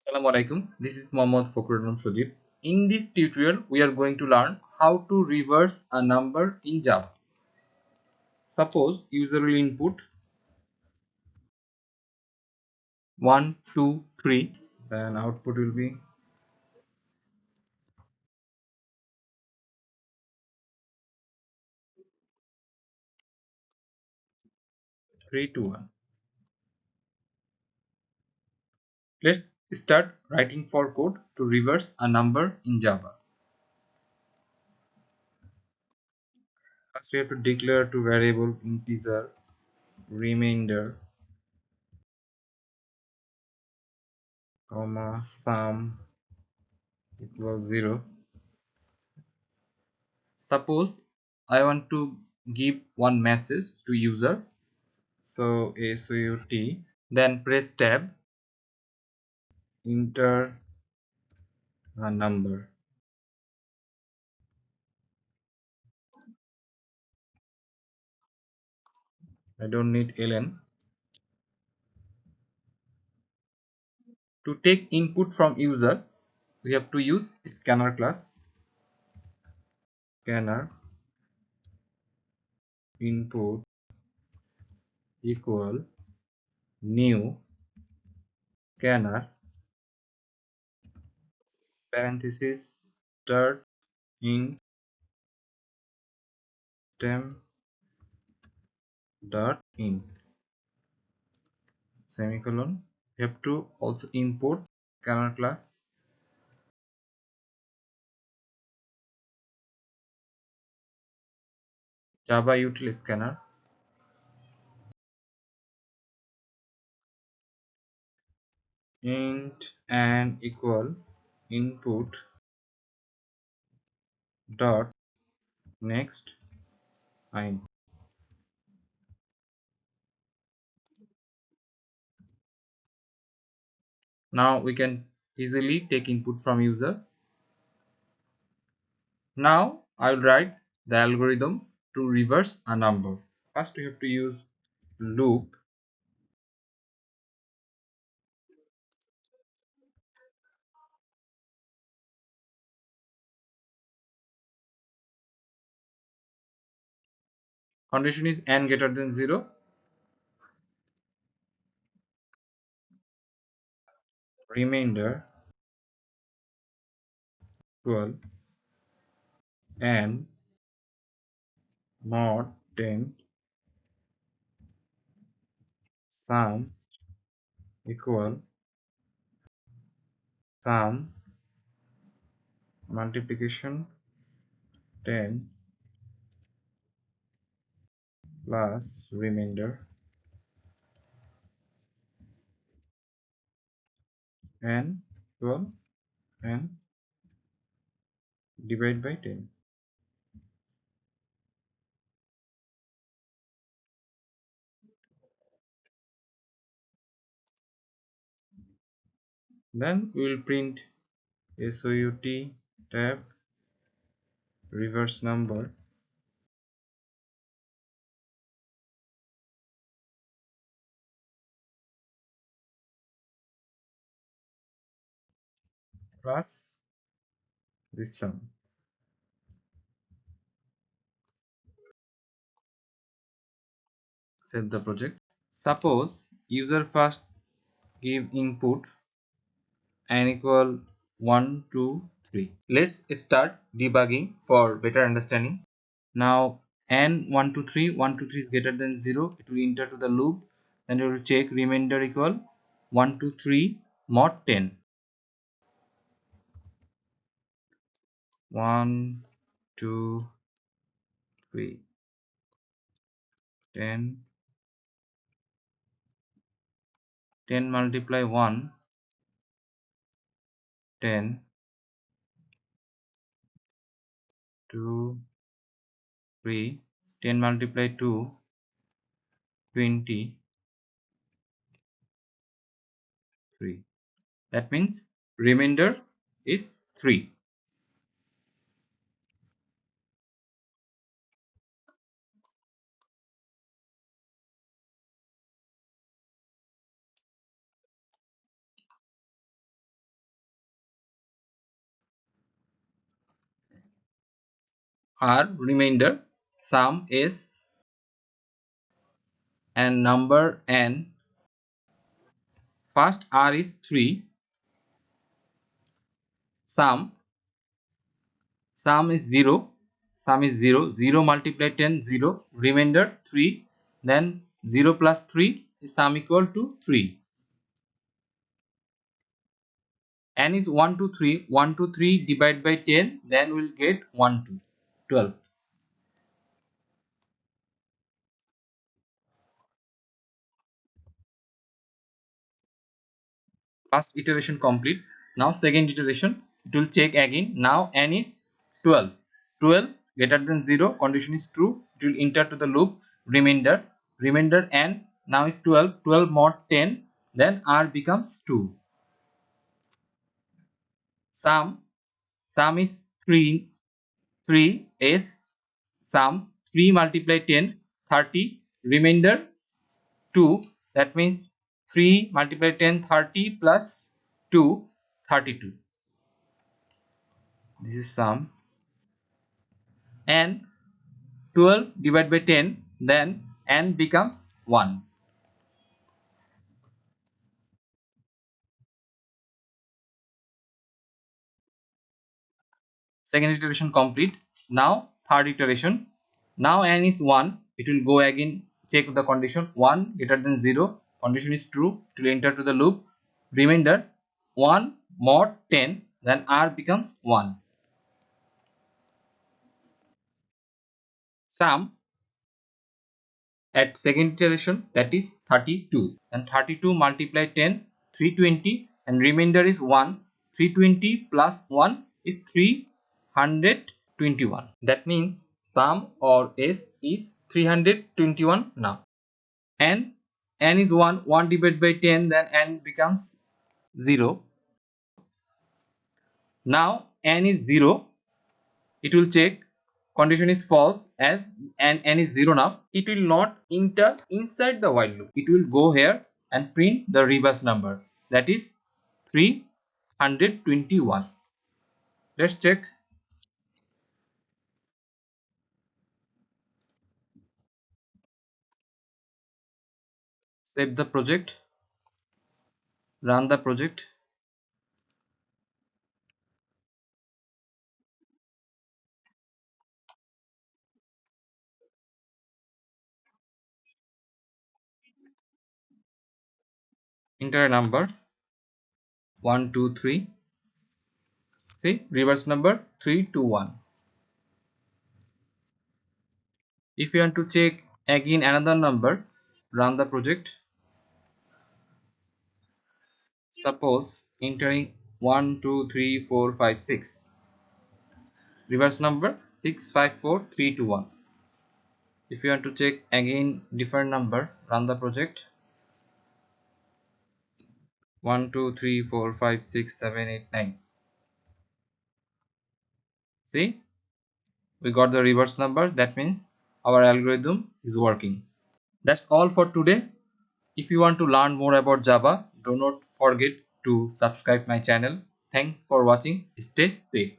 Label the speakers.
Speaker 1: Assalamu alaikum. This is Mohammad Fakhrul Sajib. In this tutorial, we are going to learn how to reverse a number in Java. Suppose user will input 1, 2, 3, then output will be 3 to 1. Let's start writing for code to reverse a number in Java. First, we have to declare to variable integer remainder comma sum equals 0. Suppose I want to give one message to user, so SOUT, then press tab, enter a number. I don't need ln. To take input from user, we have to use scanner class. Scanner input equal new scanner parenthesis start in stem dot in semicolon. We have to also import scanner class Java util scanner int and equal input dot next int. Now we can easily take input from user. Now I will write the algorithm to reverse a number. First we have to use loop. Condition is n greater than 0. Remainder equal n mod 10 sum equal sum multiplication 10 plus remainder n equal n divided by 10. Then we will print SOUT tab reverse number plus this sum. Save the project. Suppose user first give input n equal 1, 2, 3. Let's start debugging for better understanding. Now n 1, 2, 3, 1, 2, 3 is greater than 0. It will enter to the loop. Then it will check remainder equal 1, 2, 3 mod 10. 1, 2, 3, 10. 10 multiply 1, 10, 2, 3, 10 multiply 2, 20, 3. That means remainder is 3. R remainder, sum S and number N. First R is 3, sum is 0, 0 multiplied 10 0, remainder 3, then 0 plus 3 is sum equal to 3. N is 1 2 3, 1 2 3 divided by 10, then we'll get 1 2 12. First iteration complete. Now second iteration, it will check again. Now N is 12, 12 greater than 0, condition is true, it will enter to the loop. Remainder N now is 12, 12 mod 10, then R becomes 2. Sum is 3, 3 S, sum 3 multiply 10 30, remainder 2, that means 3 multiply 10 30 plus 2 32. This is sum. And 12 divided by 10, then N becomes 1. Second iteration complete. Now third iteration. Now N is 1, it will go again, check the condition, 1 greater than 0, condition is true, it will enter to the loop. Remainder 1 mod 10, then R becomes 1. Sum at second iteration, that is 32, and 32 multiply 10 320, and remainder is 1. 320 plus 1 is 321. That means sum or S is 321 now. And N is 1, 1 divided by 10, then N becomes 0. Now N is 0, it will check, condition is false, as N is 0 now, it will not enter inside the while loop, it will go here and print the reverse number, that is 321. Let's check. Save the project, run the project. Enter a number 1 2 3. See, reverse number 321. If you want to check again another number, run the project. Suppose entering 1 2 3 4 5 6, reverse number 654321. If you want to check again different number, run the project. 1 2 3 4 5 6 7 8 9. See, we got the reverse number, that means our algorithm is working. That's all for today. If you want to learn more about Java, do not forget to subscribe my channel. Thanks for watching. Stay safe.